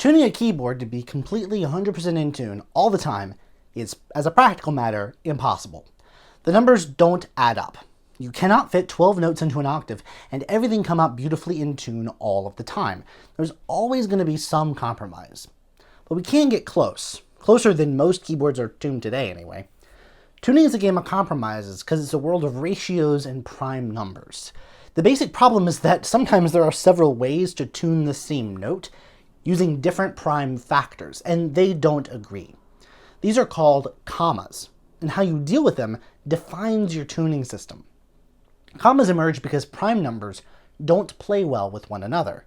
Tuning a keyboard to be completely 100% in tune all the time is, as a practical matter, impossible. The numbers don't add up. You cannot fit 12 notes into an octave and everything come out beautifully in tune all of the time. There's always going to be some compromise. But we can get close. Closer than most keyboards are tuned today, anyway. Tuning is a game of compromises because it's a world of ratios and prime numbers. The basic problem is that sometimes there are several ways to tune the same note using different prime factors, and they don't agree. These are called commas, and how you deal with them defines your tuning system. Commas emerge because prime numbers don't play well with one another.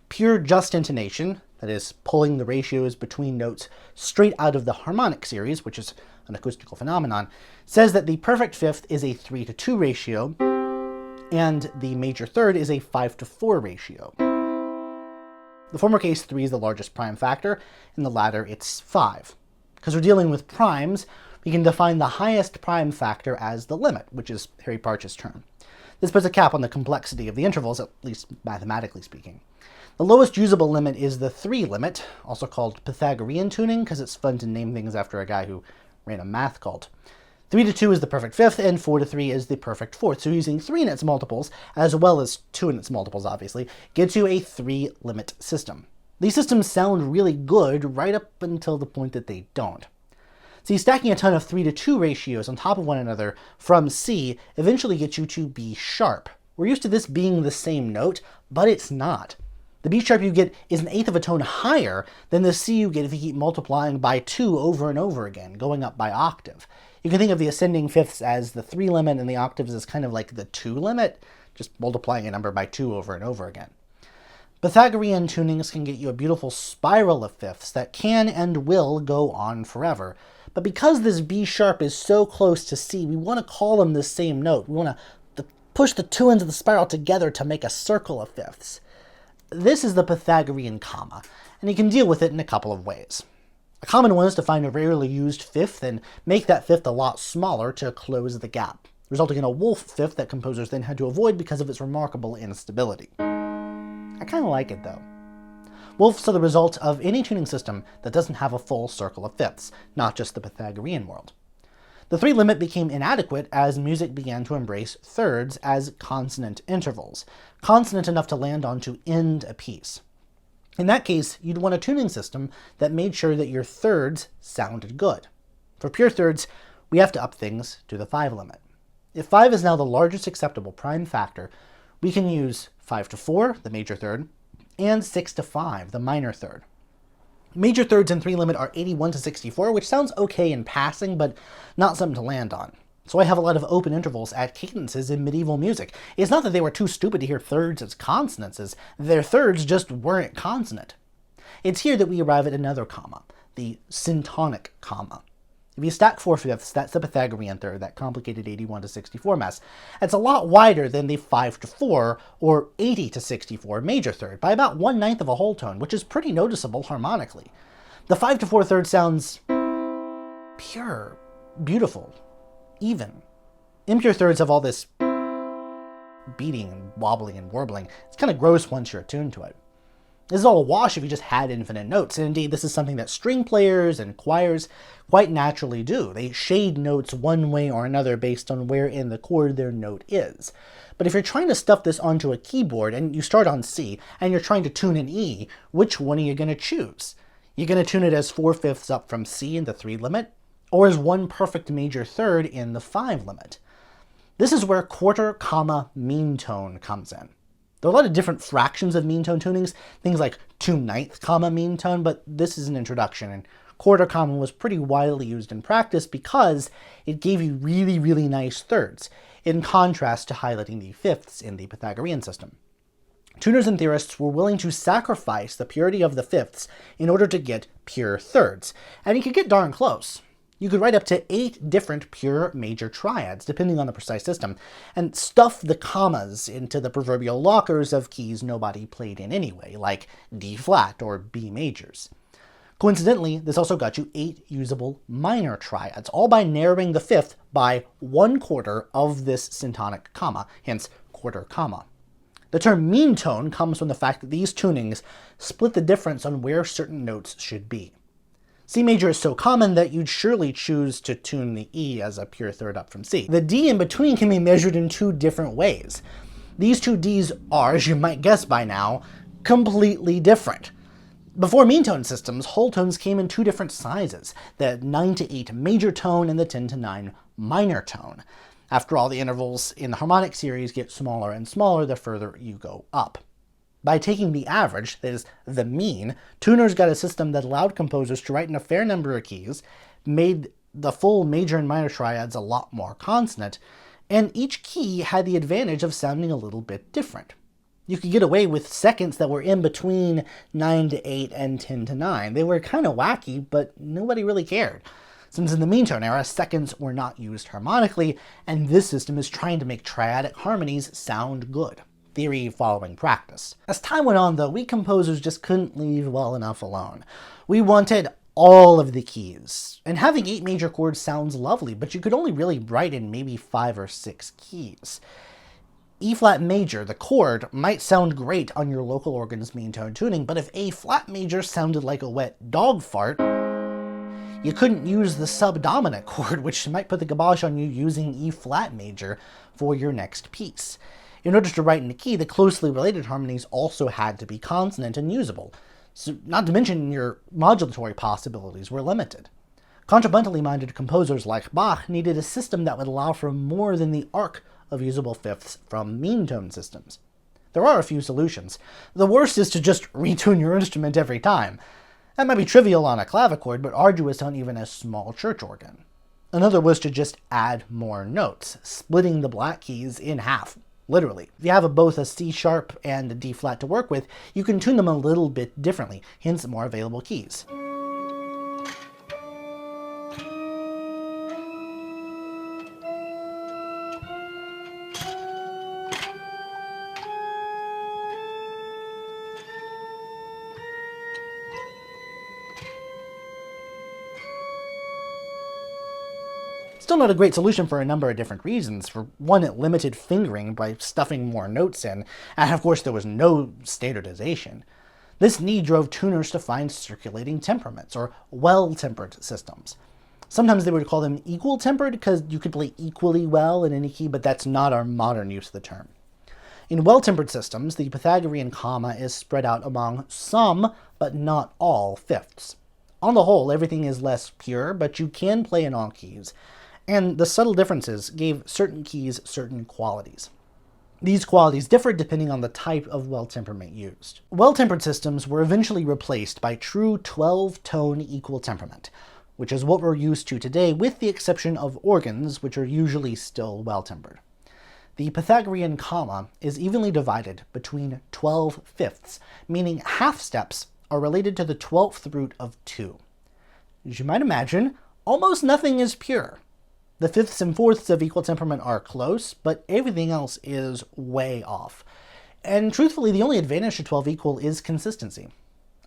Pure just intonation, that is, pulling the ratios between notes straight out of the harmonic series, which is an acoustical phenomenon, says that the perfect fifth is a 3:2 ratio, and the major third is a 5:4 ratio. The former case, 3 is the largest prime factor, in the latter it's 5. Because we're dealing with primes, we can define the highest prime factor as the limit, which is Harry Partch's term. This puts a cap on the complexity of the intervals, at least mathematically speaking. The lowest usable limit is the 3 limit, also called Pythagorean tuning, because it's fun to name things after a guy who ran a math cult. 3:2 is the perfect fifth, and 4:3 is the perfect fourth. So using 3 in its multiples, as well as 2 in its multiples, obviously, gets you a 3-limit system. These systems sound really good right up until the point that they don't. See, stacking a ton of 3:2 ratios on top of one another from C eventually gets you to B sharp. We're used to this being the same note, but it's not. The B sharp you get is an eighth of a tone higher than the C you get if you keep multiplying by 2 over and over again, going up by octave. You can think of the ascending fifths as the 3 limit and the octaves as kind of like the 2 limit, just multiplying a number by 2 over and over again. Pythagorean tunings can get you a beautiful spiral of fifths that can and will go on forever. But because this B sharp is so close to C, we want to call them the same note. We want to push the two ends of the spiral together to make a circle of fifths. This is the Pythagorean comma, and you can deal with it in a couple of ways. A common one is to find a rarely used fifth and make that fifth a lot smaller to close the gap, resulting in a wolf fifth that composers then had to avoid because of its remarkable instability. I kind of like it though. Wolves are the result of any tuning system that doesn't have a full circle of fifths, not just the Pythagorean world. The 3 limit became inadequate as music began to embrace thirds as consonant intervals, consonant enough to land onto end a piece. In that case, you'd want a tuning system that made sure that your thirds sounded good. For pure thirds, we have to up things to the 5 limit. If 5 is now the largest acceptable prime factor, we can use 5:4, the major third, and 6:5, the minor third. Major thirds in 3 limit are 81-64, which sounds okay in passing, but not something to land on. So I have a lot of open intervals at cadences in medieval music. It's not that they were too stupid to hear thirds as consonants, as their thirds just weren't consonant. It's here that we arrive at another comma, the syntonic comma. If you stack 4 fifths, that's the Pythagorean third, that complicated 81-64 mess. It's a lot wider than the 5:4 or 80-64 major third, by about 1/9 of a whole tone, which is pretty noticeable harmonically. The 5:4 third sounds pure, beautiful, even. Impure thirds have all this beating and wobbling and warbling. It's kind of gross once you're attuned to it. This is all a wash if you just had infinite notes, and indeed this is something that string players and choirs quite naturally do. They shade notes one way or another based on where in the chord their note is. But if you're trying to stuff this onto a keyboard and you start on C and you're trying to tune an E, which one are you going to choose? You're going to tune it as 4 fifths up from C in the 3 limit, or as one perfect major third in the 5 limit. This is where quarter comma mean tone comes in. There are a lot of different fractions of mean tone tunings, things like 2/9 comma mean tone, but this is an introduction, and quarter comma was pretty widely used in practice because it gave you really, really nice thirds, in contrast to highlighting the fifths in the Pythagorean system. Tuners and theorists were willing to sacrifice the purity of the fifths in order to get pure thirds, and you could get darn close. You could write up to 8 different pure major triads, depending on the precise system, and stuff the commas into the proverbial lockers of keys nobody played in anyway, like D flat or B majors. Coincidentally, this also got you 8 usable minor triads, all by narrowing the fifth by 1/4 of this syntonic comma, hence quarter comma. The term mean tone comes from the fact that these tunings split the difference on where certain notes should be. C major is so common that you'd surely choose to tune the E as a pure third up from C. The D in between can be measured in two different ways. These two Ds are, as you might guess by now, completely different. Before mean tone systems, whole tones came in two different sizes, the 9 to 8 major tone and the 10 to 9 minor tone. After all, the intervals in the harmonic series get smaller and smaller the further you go up. By taking the average, that is, the mean, tuners got a system that allowed composers to write in a fair number of keys, made the full major and minor triads a lot more consonant, and each key had the advantage of sounding a little bit different. You could get away with seconds that were in between 9 to 8 and 10 to 9. They were kind of wacky, but nobody really cared, since in the mean tone era, seconds were not used harmonically, and this system is trying to make triadic harmonies sound good. Theory following practice. As time went on, though, we composers just couldn't leave well enough alone. We wanted all of the keys, and having 8 major chords sounds lovely, but you could only really write in maybe 5 or 6 keys. E flat major, the chord, might sound great on your local organ's mean tone tuning, but if A flat major sounded like a wet dog fart, you couldn't use the subdominant chord, which might put the kibosh on you using E flat major for your next piece. In order to write in a key, the closely related harmonies also had to be consonant and usable, so not to mention your modulatory possibilities were limited. Contrapuntally minded composers like Bach needed a system that would allow for more than the arc of usable fifths from mean tone systems. There are a few solutions. The worst is to just retune your instrument every time. That might be trivial on a clavichord, but arduous on even a small church organ. Another was to just add more notes, splitting the black keys in half, literally. If you have both a C sharp and a D flat to work with, you can tune them a little bit differently, hence more available keys. Still not a great solution for a number of different reasons. For one, it limited fingering by stuffing more notes in, and of course there was no standardization. This need drove tuners to find circulating temperaments, or well-tempered systems. Sometimes they would call them equal-tempered because you could play equally well in any key, but that's not our modern use of the term. In well-tempered systems, the Pythagorean comma is spread out among some, but not all, fifths. On the whole, everything is less pure, but you can play in all keys, and the subtle differences gave certain keys certain qualities. These qualities differed depending on the type of well temperament used. Well-tempered systems were eventually replaced by true 12-tone equal temperament, which is what we're used to today with the exception of organs, which are usually still well-tempered. The Pythagorean comma is evenly divided between 12 fifths, meaning half steps are related to the 12th root of 2. As you might imagine, almost nothing is pure. The fifths and fourths of equal temperament are close, but everything else is way off. And truthfully, the only advantage to 12 equal is consistency.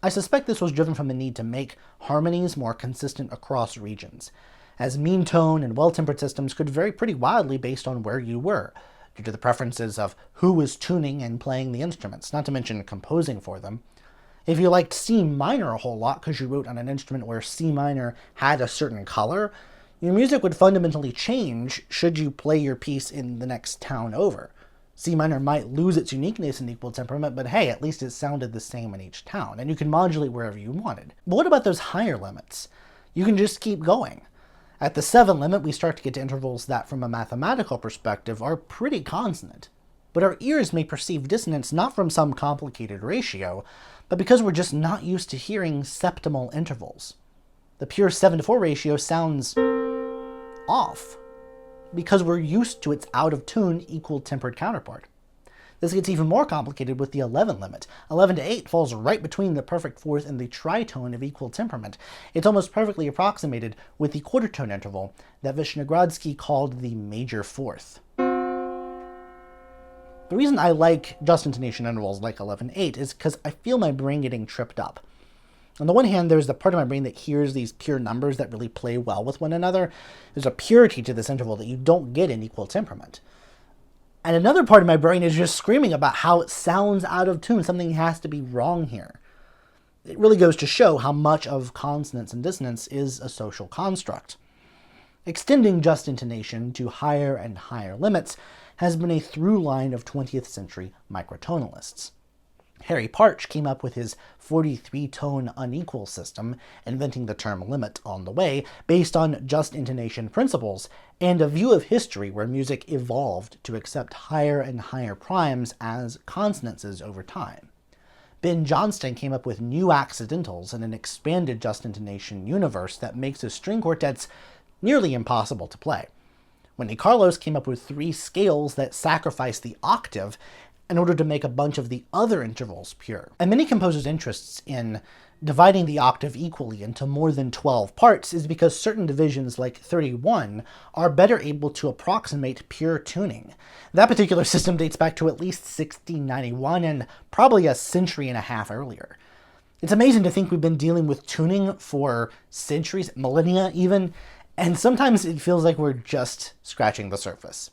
I suspect this was driven from the need to make harmonies more consistent across regions, as mean tone and well-tempered systems could vary pretty wildly based on where you were, due to the preferences of who was tuning and playing the instruments, not to mention composing for them. If you liked C minor a whole lot because you wrote on an instrument where C minor had a certain color, your music would fundamentally change should you play your piece in the next town over. C minor might lose its uniqueness in equal temperament, but hey, at least it sounded the same in each town, and you can modulate wherever you wanted. But what about those higher limits? You can just keep going. At the 7 limit, we start to get to intervals that, from a mathematical perspective, are pretty consonant. But our ears may perceive dissonance not from some complicated ratio, but because we're just not used to hearing septimal intervals. The pure 7-to-4 ratio sounds off, because we're used to its out-of-tune equal-tempered counterpart. This gets even more complicated with the 11 limit. 11 to 8 falls right between the perfect fourth and the tritone of equal temperament. It's almost perfectly approximated with the quarter-tone interval that Vishnegradsky called the major fourth. The reason I like just intonation intervals like 11-8 is because I feel my brain getting tripped up. On the one hand, there's the part of my brain that hears these pure numbers that really play well with one another. There's a purity to this interval that you don't get in equal temperament. And another part of my brain is just screaming about how it sounds out of tune. Something has to be wrong here. It really goes to show how much of consonance and dissonance is a social construct. Extending just intonation to higher and higher limits has been a through line of 20th century microtonalists. Harry Partch came up with his 43-tone unequal system, inventing the term limit on the way, based on just intonation principles, and a view of history where music evolved to accept higher and higher primes as consonances over time. Ben Johnston came up with new accidentals in an expanded just intonation universe that makes his string quartets nearly impossible to play. Wendy Carlos came up with 3 scales that sacrifice the octave in order to make a bunch of the other intervals pure. And many composers' interests in dividing the octave equally into more than 12 parts is because certain divisions, like 31, are better able to approximate pure tuning. That particular system dates back to at least 1691 and probably a century and a half earlier. It's amazing to think we've been dealing with tuning for centuries, millennia even, and sometimes it feels like we're just scratching the surface.